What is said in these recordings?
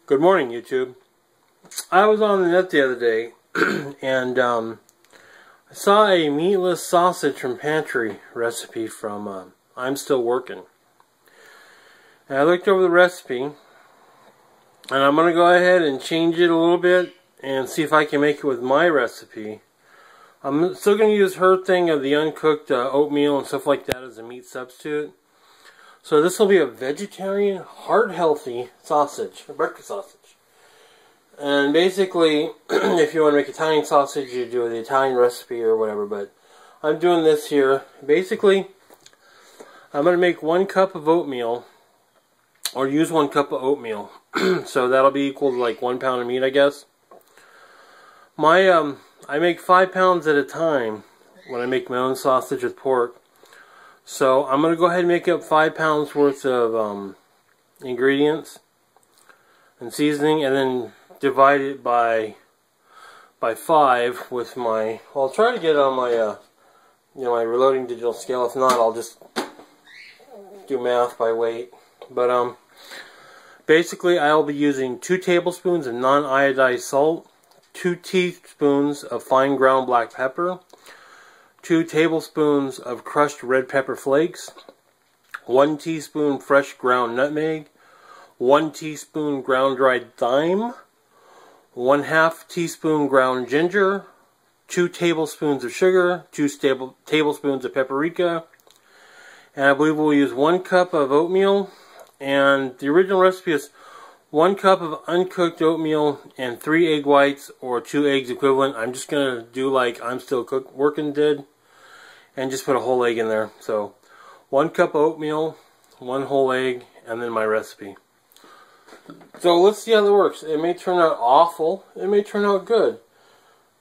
Good morning, YouTube. I was on the net the other day and I saw a meatless sausage from pantry recipe from I'm Still Working. And I looked over the recipe and I'm going to go ahead and change it a little bit and see if I can make it with my recipe. I'm still going to use her thing of the uncooked oatmeal and stuff like that as a meat substitute. So this will be a vegetarian, heart-healthy sausage, a breakfast sausage. And basically, if you want to make Italian sausage, you do the Italian recipe or whatever, but I'm doing this here. Basically, I'm going to make 1 cup of oatmeal, or use 1 cup of oatmeal. So that'll be equal to like 1 pound of meat, I guess. I make 5 pounds at a time when I make my own sausage with pork. So I'm going to go ahead and make up 5 pounds worth of ingredients and seasoning, and then divide it by 5 with my. Well, I'll try to get it on my my reloading digital scale. If not, I'll just do math by weight. But basically, I'll be using 2 tablespoons of non-iodized salt, 2 teaspoons of fine ground black pepper, 2 tablespoons of crushed red pepper flakes, 1 teaspoon fresh ground nutmeg, 1 teaspoon ground dried thyme, 1/2 teaspoon ground ginger, 2 tablespoons of sugar, 2 tablespoons of paprika, and I believe we'll use 1 cup of oatmeal. And the original recipe is 1 cup of uncooked oatmeal and 3 egg whites, or 2 eggs equivalent. I'm just going to do like I'm Still Working did, and just put a whole egg in there. So 1 cup of oatmeal, 1 whole egg, and then my recipe. So let's see how that works. It may turn out awful. It may turn out good.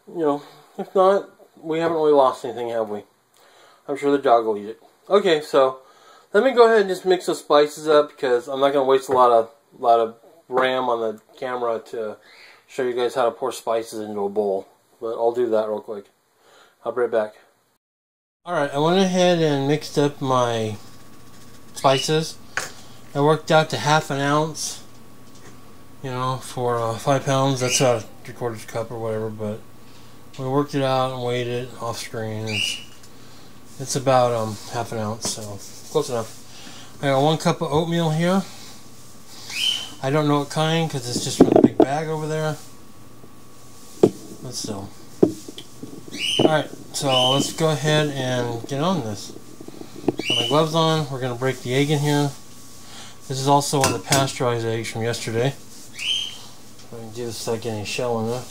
You know, if not, we haven't really lost anything, have we? I'm sure the dog will eat it. Okay, so let me go ahead and just mix those spices up, because I'm not going to waste a lot of RAM on the camera to show you guys how to pour spices into a bowl. But I'll do that real quick. I'll be right back. Alright, I went ahead and mixed up my spices. I worked out to 1/2 ounce, you know, for 5 pounds. That's about 3/4 cup or whatever, but we worked it out and weighed it off screen. It's about 1/2 ounce, so close enough. I got 1 cup of oatmeal here. I don't know what kind, because it's just from the big bag over there, but still. Alright, so let's go ahead and get on this. Got my gloves on. We're going to break the egg in here. This is also one of the pasteurized eggs from yesterday. I can do this without getting a shell in there.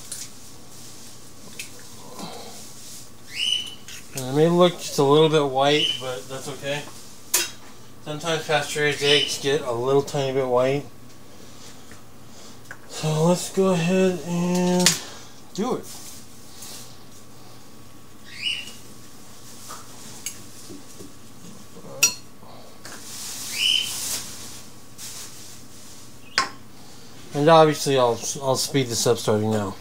And it may look just a little bit white, but that's okay. Sometimes pasteurized eggs get a little tiny bit white. So let's go ahead and do it. And obviously I'll speed this up starting now.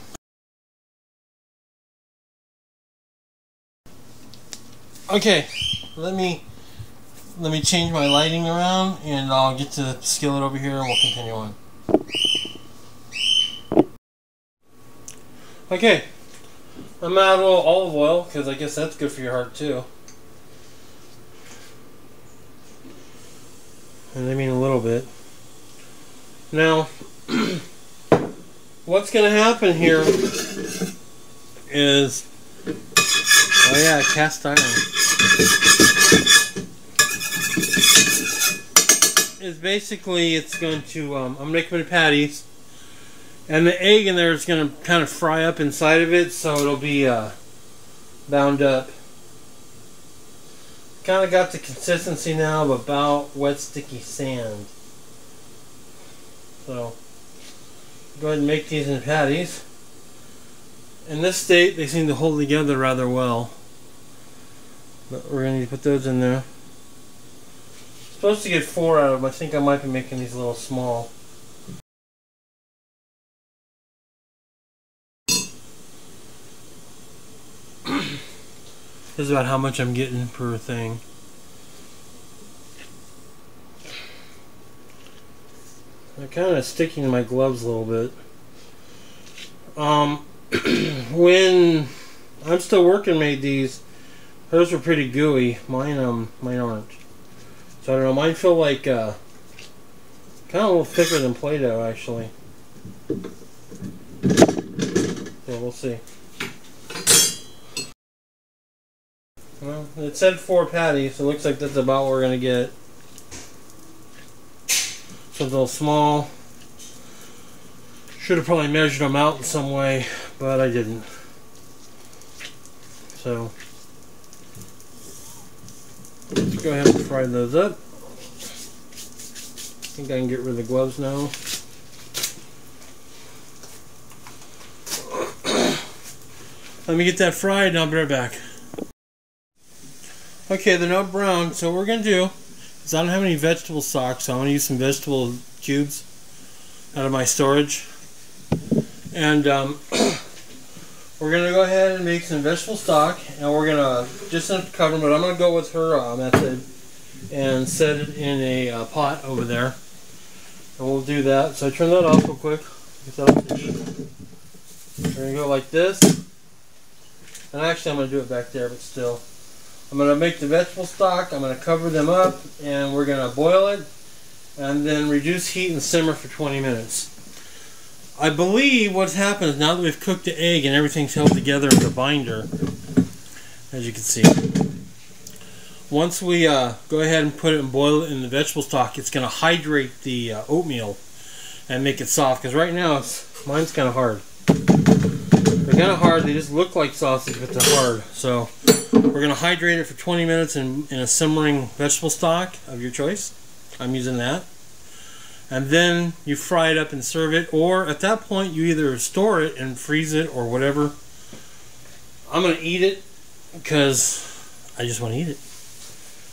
Okay, let me change my lighting around, and I'll get to the skillet over here and we'll continue on. Okay, I'm out of a little olive oil, because I guess that's good for your heart too. And I mean a little bit. Now, what's going to happen here is, oh yeah, cast iron, is basically, it's going to, I'm making patties, and the egg in there is going to kind of fry up inside of it, so it'll be bound up. Kind of got the consistency now of about wet sticky sand. So go ahead and make these in patties. In this state, they seem to hold together rather well, but we're going to need to put those in there. Supposed to get 4 out of them. I think I might be making these a little small. This is about how much I'm getting per thing. They're kind of sticking to my gloves a little bit. When I'm still working made these, hers were pretty gooey. Mine aren't. So I don't know. Mine feel like kind of a little thicker than Play-Doh actually. So we'll see. Well, it said 4 patties, so it looks like that's about what we're gonna get. So a little small. Should have probably measured them out in some way, but I didn't. So let's go ahead and fry those up. I think I can get rid of the gloves now. Let me get that fried and I'll be right back. Okay, they're now brown, so what we're going to do is I don't have any vegetable stock, so I'm going to use some vegetable cubes out of my storage. And we're going to go ahead and make some vegetable stock, and we're going to just cover them, but I'm going to go with her method and set it in a pot over there. And we'll do that. So I turn that off real quick. Get that off the heat. We're going to go like this. And actually I'm going to do it back there, but still. I'm going to make the vegetable stock, I'm going to cover them up, and we're going to boil it, and then reduce heat and simmer for 20 minutes. I believe what's happened is now that we've cooked the egg and everything's held together in the binder, as you can see, once we go ahead and put it and boil it in the vegetable stock, it's going to hydrate the oatmeal and make it soft, because right now mine's kind of hard. They're kind of hard, they just look like sausage, but they're hard. So we're going to hydrate it for 20 minutes in a simmering vegetable stock of your choice. I'm using that. And then you fry it up and serve it, or at that point you either store it and freeze it or whatever. I'm going to eat it because I just want to eat it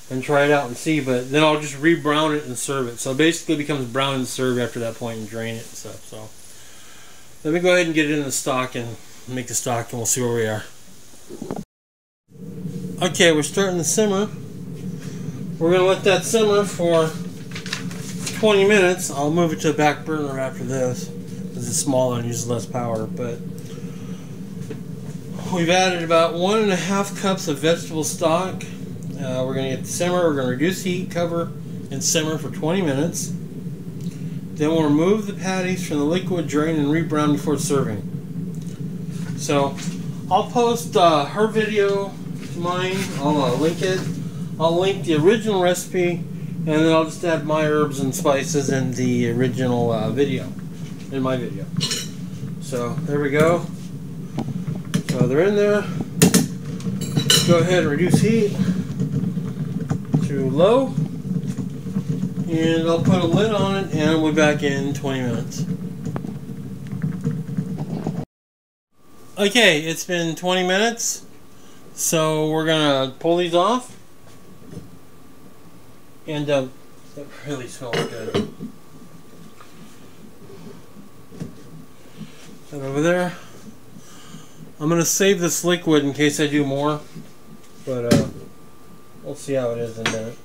and try it out and see, but then I'll just re-brown it and serve it. So basically it becomes brown and served after that point and drain it and stuff. So let me go ahead and get it in the stock and make the stock, and we'll see where we are. Okay, we're starting to simmer. We're going to let that simmer for 20 minutes. I'll move it to the back burner after this because it's smaller and uses less power. But we've added about 1.5 cups of vegetable stock. We're going to get the simmer. We're going to reduce heat, cover, and simmer for 20 minutes. Then we'll remove the patties from the liquid, drain, and rebrown before serving. So I'll post her video to mine. I'll link it. I'll link the original recipe, and then I'll just add my herbs and spices in the original video, in my video. So there we go. So they're in there. Go ahead and reduce heat to low, and I'll put a lid on it, and we'll be back in 20 minutes. Okay, it's been 20 minutes, so we're gonna pull these off, and that really smells good. That over there. I'm gonna save this liquid in case I do more, but we'll see how it is in a minute.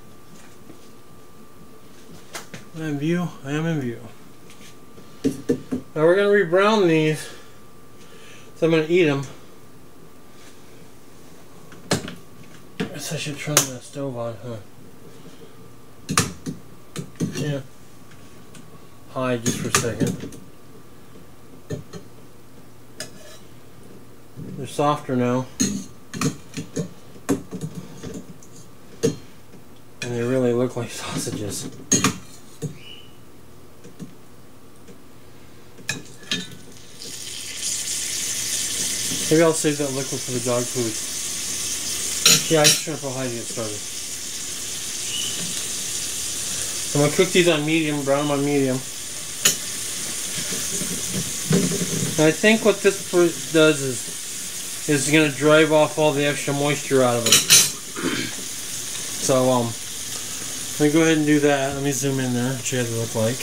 I'm in view. I am in view. Now we're gonna rebrown these. So I'm going to eat them. I guess I should turn the stove on, huh? Yeah. Hide just for a second. They're softer now. And they really look like sausages. Maybe I'll save that liquid for the dog food. Yeah, I just turn up how high to get started. So I'm going to cook these on medium, brown them on medium. And I think what this does is going to drive off all the extra moisture out of them. So let me go ahead and do that. Let me zoom in there, show you what they look like.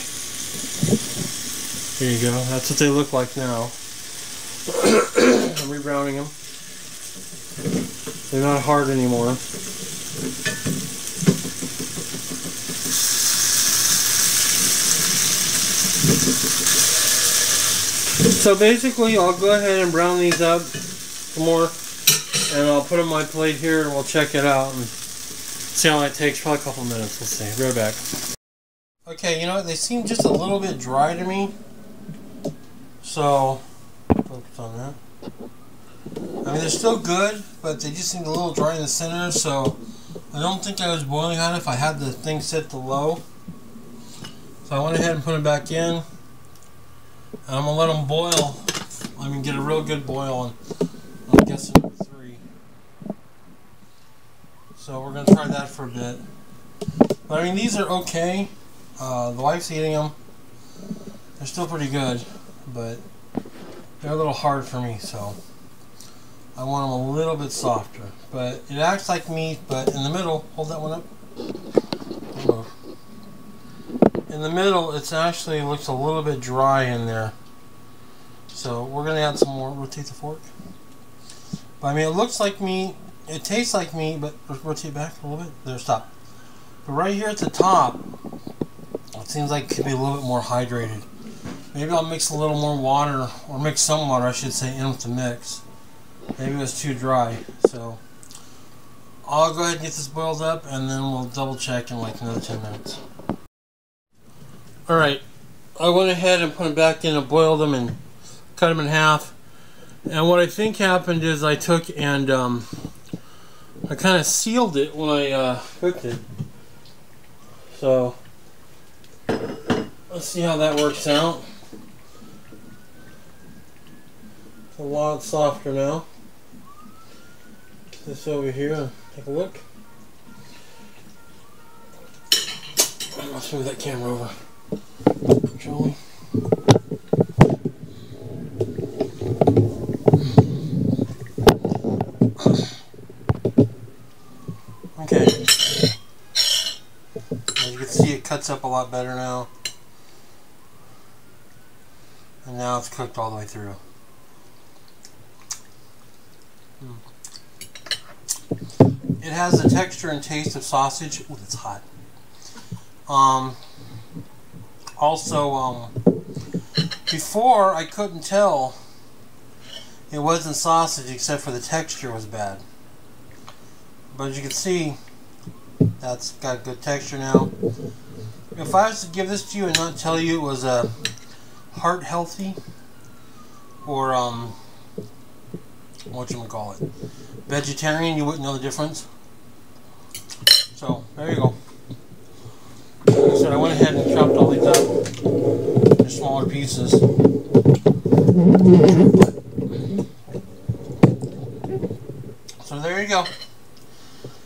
Here you go. That's what they look like now. I'm rebrowning them. They're not hard anymore. So basically, I'll go ahead and brown these up some more, and I'll put them on my plate here, and we'll check it out and see how long it takes. Probably a couple minutes. Let's see. Be right back. Okay, you know what? They seem just a little bit dry to me. So, focus on that. I mean, they're still good, but they just seem a little dry in the center, so I don't think I was boiling hot enough. I had the thing set to low. So I went ahead and put them back in. And I'm going to let them boil. I mean, get a real good boil, and I'm guessing 3. So we're going to try that for a bit. But I mean, these are okay. The wife's eating them. They're still pretty good, but they're a little hard for me, so I want them a little bit softer. But it acts like meat, but in the middle, hold that one up. In the middle, it's actually looks a little bit dry in there. So we're going to add some more. Rotate the fork. But I mean, it looks like meat. It tastes like meat, but rotate back a little bit. There, stop. But right here at the top, it seems like it could be a little bit more hydrated. Maybe I'll mix a little more water, or mix some water, I should say, in with the mix. Maybe it was too dry. So I'll go ahead and get this boiled up, and then we'll double check in like another 10 minutes. Alright, I went ahead and put them back in and boiled them and cut them in half. And what I think happened is I took and I kind of sealed it when I cooked it. So let's see how that works out. It's a lot softer now. Put this over here and take a look. Let's move that camera over. Shall we? Okay. As you can see, it cuts up a lot better now. And now it's cooked all the way through. It has the texture and taste of sausage. Ooh, that's hot. Also, before I couldn't tell it wasn't sausage except for the texture was bad. But as you can see, that's got good texture now. If I was to give this to you and not tell you it was heart healthy or whatchamacallit, vegetarian, you wouldn't know the difference. So there you go. Like I said, I went ahead and chopped all these up into smaller pieces. So there you go.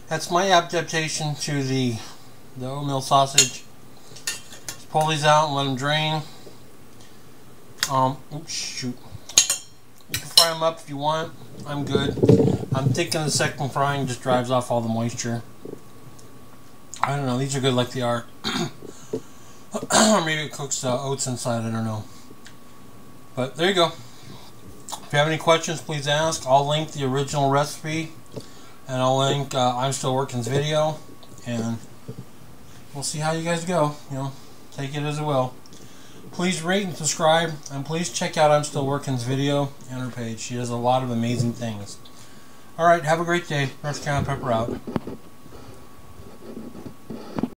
That's my adaptation to the oatmeal sausage. Just pull these out and let them drain. Oops, shoot. You can fry them up if you want. I'm good. I'm thinking the second frying just drives off all the moisture. I don't know. These are good like they are. Maybe it cooks oats inside. I don't know. But there you go. If you have any questions, please ask. I'll link the original recipe, and I'll link I'm Still Working's video, and we'll see how you guys go. You know, take it as it will. Please rate and subscribe, and please check out I'm Still Working's video and her page. She does a lot of amazing things. Alright, have a great day. North Carolina Pepper out.